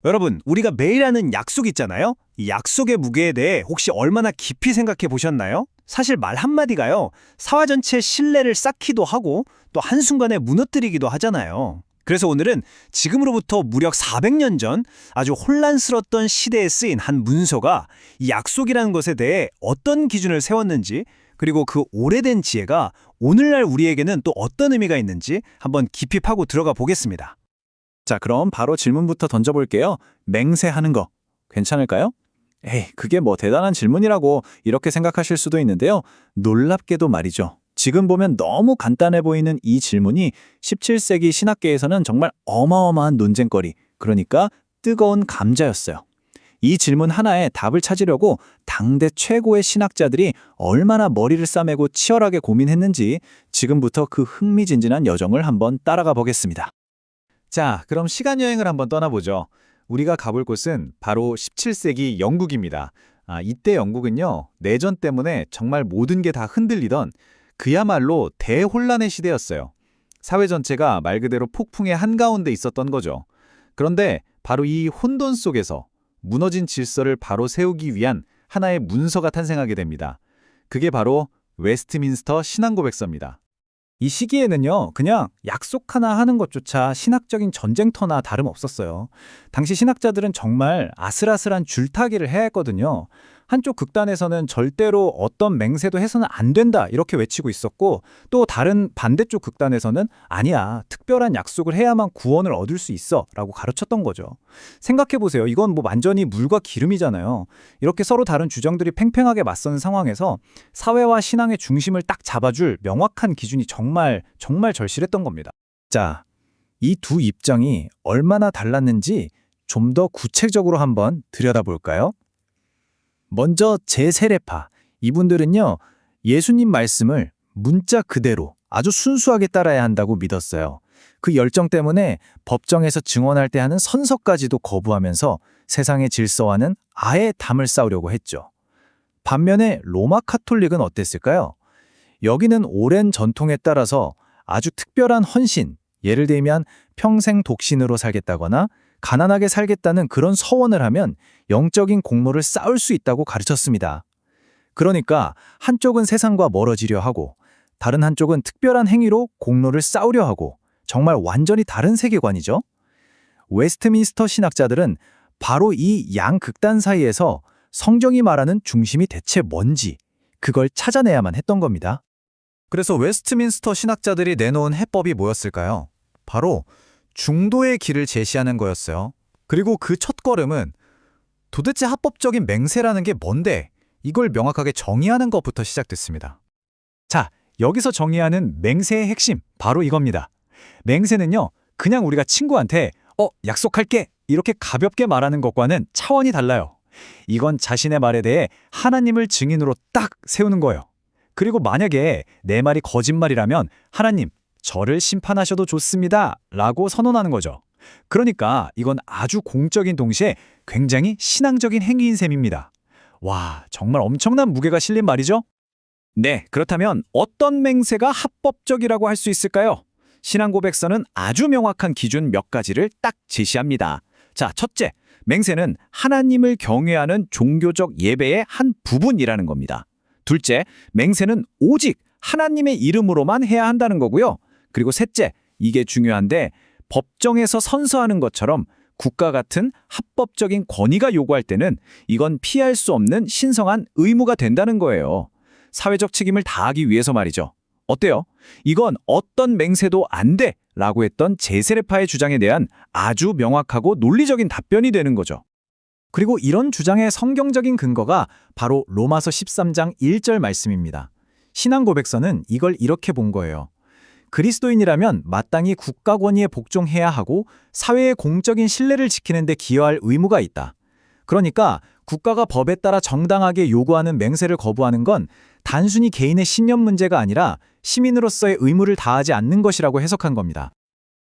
여러분, 우리가 매일 하는 약속 있잖아요? 이 약속의 무게에 대해 혹시 얼마나 깊이 생각해 보셨나요? 사실 말 한마디가요, 사회 전체의 신뢰를 쌓기도 하고 또 한순간에 무너뜨리기도 하잖아요. 그래서 오늘은 지금으로부터 무려 400년 전 아주 혼란스러웠던 시대에 쓰인 한 문서가 이 약속이라는 것에 대해 어떤 기준을 세웠는지, 그리고 그 오래된 지혜가 오늘날 우리에게는 또 어떤 의미가 있는지 한번 깊이 파고 들어가 보겠습니다. 자, 그럼 바로 질문부터 던져볼게요. 맹세하는 거 괜찮을까요? 에이, 그게 뭐 대단한 질문이라고 이렇게 생각하실 수도 있는데요. 놀랍게도 말이죠. 지금 보면 너무 간단해 보이는 이 질문이 17세기 신학계에서는 정말 어마어마한 논쟁거리, 그러니까 뜨거운 감자였어요. 이 질문 하나에 답을 찾으려고 당대 최고의 신학자들이 얼마나 머리를 싸매고 치열하게 고민했는지 지금부터 그 흥미진진한 여정을 한번 따라가 보겠습니다. 자, 그럼 시간 여행을 한번 떠나보죠. 우리가 가볼 곳은 바로 17세기 영국입니다. 이때 영국은요, 내전 때문에 정말 모든 게 다 흔들리던 그야말로 대혼란의 시대였어요. 사회 전체가 말 그대로 폭풍의 한가운데 있었던 거죠. 그런데 바로 이 혼돈 속에서 무너진 질서를 바로 세우기 위한 하나의 문서가 탄생하게 됩니다. 그게 바로 웨스트민스터 신앙고백서입니다. 이 시기에는요, 그냥 약속 하나 하는 것조차 신학적인 전쟁터나 다름없었어요. 당시 신학자들은 정말 아슬아슬한 줄타기를 해야 했거든요. 한쪽 극단에서는 절대로 어떤 맹세도 해서는 안 된다 이렇게 외치고 있었고, 또 다른 반대쪽 극단에서는 아니야, 특별한 약속을 해야만 구원을 얻을 수 있어 라고 가르쳤던 거죠. 생각해보세요. 이건 뭐 완전히 물과 기름이잖아요. 이렇게 서로 다른 주장들이 팽팽하게 맞서는 상황에서 사회와 신앙의 중심을 딱 잡아줄 명확한 기준이 정말 절실했던 겁니다. 자, 이 두 입장이 얼마나 달랐는지 좀 더 구체적으로 한번 들여다볼까요? 먼저 제세례파, 이분들은요, 예수님 말씀을 문자 그대로 아주 순수하게 따라야 한다고 믿었어요. 그 열정 때문에 법정에서 증언할 때 하는 선서까지도 거부하면서 세상의 질서와는 아예 담을 쌓으려고 했죠. 반면에 로마 카톨릭은 어땠을까요? 여기는 오랜 전통에 따라서 아주 특별한 헌신, 예를 들면 평생 독신으로 살겠다거나 가난하게 살겠다는 그런 서원을 하면 영적인 공로를 쌓을 수 있다고 가르쳤습니다. 그러니까 한쪽은 세상과 멀어지려 하고 다른 한쪽은 특별한 행위로 공로를 쌓으려 하고 정말 완전히 다른 세계관이죠. 웨스트민스터 신학자들은 바로 이 양극단 사이에서 성경이 말하는 중심이 대체 뭔지 그걸 찾아내야만 했던 겁니다. 그래서 웨스트민스터 신학자들이 내놓은 해법이 뭐였을까요? 바로 중도의 길을 제시하는 거였어요. 그리고 그 첫걸음은 도대체 합법적인 맹세라는 게 뭔데? 이걸 명확하게 정의하는 것부터 시작됐습니다. 자, 여기서 정의하는 맹세의 핵심, 바로 이겁니다. 맹세는요, 그냥 우리가 친구한테 약속할게 이렇게 가볍게 말하는 것과는 차원이 달라요. 이건 자신의 말에 대해 하나님을 증인으로 딱 세우는 거예요. 그리고 만약에 내 말이 거짓말이라면 하나님, 저를 심판하셔도 좋습니다 라고 선언하는 거죠. 그러니까 이건 아주 공적인 동시에 굉장히 신앙적인 행위인 셈입니다. 와, 정말 엄청난 무게가 실린 말이죠? 네, 그렇다면 어떤 맹세가 합법적이라고 할 수 있을까요? 신앙고백서는 아주 명확한 기준 몇 가지를 딱 제시합니다. 자, 첫째, 맹세는 하나님을 경외하는 종교적 예배의 한 부분이라는 겁니다. 둘째, 맹세는 오직 하나님의 이름으로만 해야 한다는 거고요. 그리고 셋째, 이게 중요한데 법정에서 선서하는 것처럼 국가 같은 합법적인 권위가 요구할 때는 이건 피할 수 없는 신성한 의무가 된다는 거예요. 사회적 책임을 다하기 위해서 말이죠. 어때요? 이건 어떤 맹세도 안 돼! 라고 했던 제세례파의 주장에 대한 아주 명확하고 논리적인 답변이 되는 거죠. 그리고 이런 주장의 성경적인 근거가 바로 로마서 13장 1절 말씀입니다. 신앙고백서는 이걸 이렇게 본 거예요. 그리스도인이라면 마땅히 국가 권위에 복종해야 하고 사회의 공적인 신뢰를 지키는 데 기여할 의무가 있다. 그러니까 국가가 법에 따라 정당하게 요구하는 맹세를 거부하는 건 단순히 개인의 신념 문제가 아니라 시민으로서의 의무를 다하지 않는 것이라고 해석한 겁니다.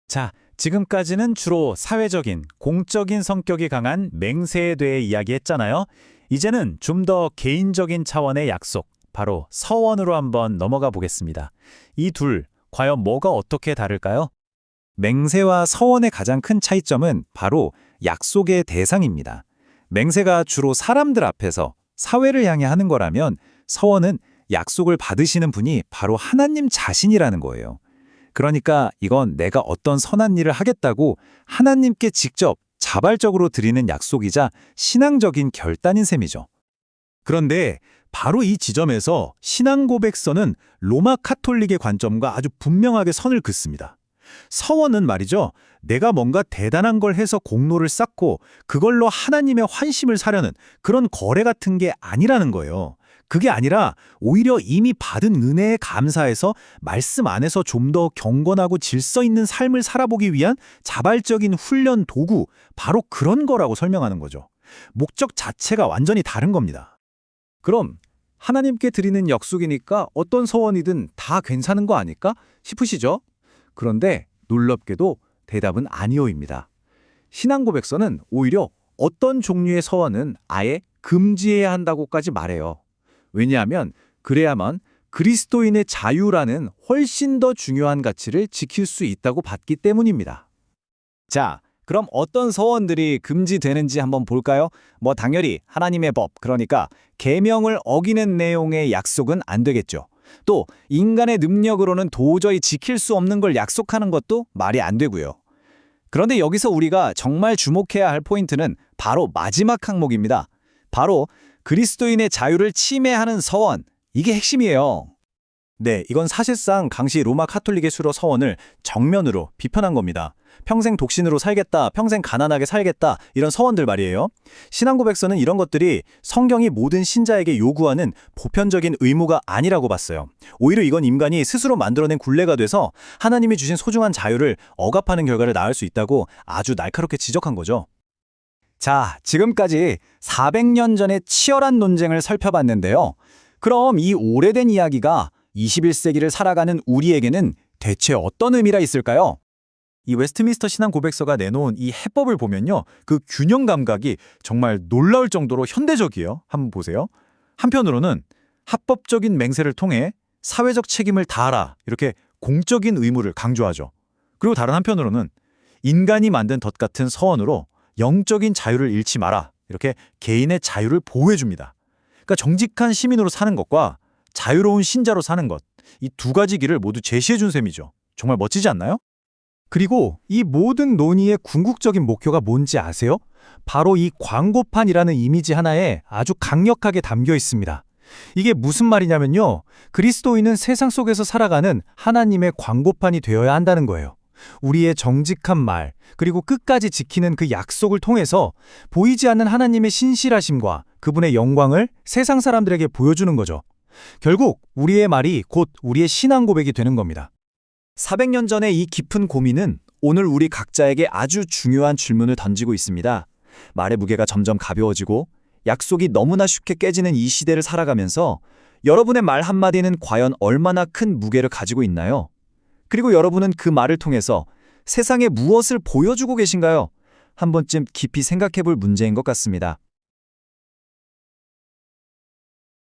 자, 지금까지는 주로 사회적인, 공적인 성격이 강한 맹세에 대해 이야기했잖아요. 이제는 좀 더 개인적인 차원의 약속, 바로 서원으로 한번 넘어가 보겠습니다. 이 둘, 과연 뭐가 어떻게 다를까요? 맹세와 서원의 가장 큰 차이점은 바로 약속의 대상입니다. 맹세가 주로 사람들 앞에서 사회를 향해 하는 거라면 서원은 약속을 받으시는 분이 바로 하나님 자신이라는 거예요. 그러니까 이건 내가 어떤 선한 일을 하겠다고 하나님께 직접 자발적으로 드리는 약속이자 신앙적인 결단인 셈이죠. 그런데 바로 이 지점에서 신앙 고백서는 로마 카톨릭의 관점과 아주 분명하게 선을 긋습니다. 서원은 말이죠. 내가 뭔가 대단한 걸 해서 공로를 쌓고 그걸로 하나님의 환심을 사려는 그런 거래 같은 게 아니라는 거예요. 그게 아니라 오히려 이미 받은 은혜에 감사해서 말씀 안에서 좀 더 경건하고 질서 있는 삶을 살아보기 위한 자발적인 훈련 도구, 바로 그런 거라고 설명하는 거죠. 목적 자체가 완전히 다른 겁니다. 그럼 하나님께 드리는 약속이니까 어떤 서원이든 다 괜찮은 거 아닐까 싶으시죠? 그런데 놀랍게도 대답은 아니오입니다. 신앙 고백서는 오히려 어떤 종류의 서원은 아예 금지해야 한다고까지 말해요. 왜냐하면 그래야만 그리스도인의 자유라는 훨씬 더 중요한 가치를 지킬 수 있다고 봤기 때문입니다. 자, 그럼 어떤 서원들이 금지되는지 한번 볼까요? 당연히 하나님의 법, 그러니까 계명을 어기는 내용의 약속은 안 되겠죠. 또 인간의 능력으로는 도저히 지킬 수 없는 걸 약속하는 것도 말이 안 되고요. 그런데 여기서 우리가 정말 주목해야 할 포인트는 바로 마지막 항목입니다. 바로 그리스도인의 자유를 침해하는 서원, 이게 핵심이에요. 네, 이건 사실상 당시 로마 카톨릭의 수로 서원을 정면으로 비판한 겁니다. 평생 독신으로 살겠다, 평생 가난하게 살겠다, 이런 서원들 말이에요. 신앙고백서는 이런 것들이 성경이 모든 신자에게 요구하는 보편적인 의무가 아니라고 봤어요. 오히려 이건 인간이 스스로 만들어낸 굴레가 돼서 하나님이 주신 소중한 자유를 억압하는 결과를 낳을 수 있다고 아주 날카롭게 지적한 거죠. 자, 지금까지 400년 전의 치열한 논쟁을 살펴봤는데요. 그럼 이 오래된 이야기가 21세기를 살아가는 우리에게는 대체 어떤 의미가 있을까요? 이 웨스트민스터 신앙 고백서가 내놓은 이 해법을 보면요. 그 균형 감각이 정말 놀라울 정도로 현대적이에요. 한번 보세요. 한편으로는 합법적인 맹세를 통해 사회적 책임을 다하라, 이렇게 공적인 의무를 강조하죠. 그리고 다른 한편으로는 인간이 만든 덫 같은 서원으로 영적인 자유를 잃지 마라, 이렇게 개인의 자유를 보호해줍니다. 그러니까 정직한 시민으로 사는 것과 자유로운 신자로 사는 것, 이 두 가지 길을 모두 제시해준 셈이죠. 정말 멋지지 않나요? 그리고 이 모든 논의의 궁극적인 목표가 뭔지 아세요? 바로 이 광고판이라는 이미지 하나에 아주 강력하게 담겨 있습니다. 이게 무슨 말이냐면요. 그리스도인은 세상 속에서 살아가는 하나님의 광고판이 되어야 한다는 거예요. 우리의 정직한 말, 그리고 끝까지 지키는 그 약속을 통해서 보이지 않는 하나님의 신실하심과 그분의 영광을 세상 사람들에게 보여주는 거죠. 결국 우리의 말이 곧 우리의 신앙 고백이 되는 겁니다. 400년 전의 이 깊은 고민은 오늘 우리 각자에게 아주 중요한 질문을 던지고 있습니다. 말의 무게가 점점 가벼워지고 약속이 너무나 쉽게 깨지는 이 시대를 살아가면서 여러분의 말 한마디는 과연 얼마나 큰 무게를 가지고 있나요? 그리고 여러분은 그 말을 통해서 세상에 무엇을 보여주고 계신가요? 한 번쯤 깊이 생각해 볼 문제인 것 같습니다.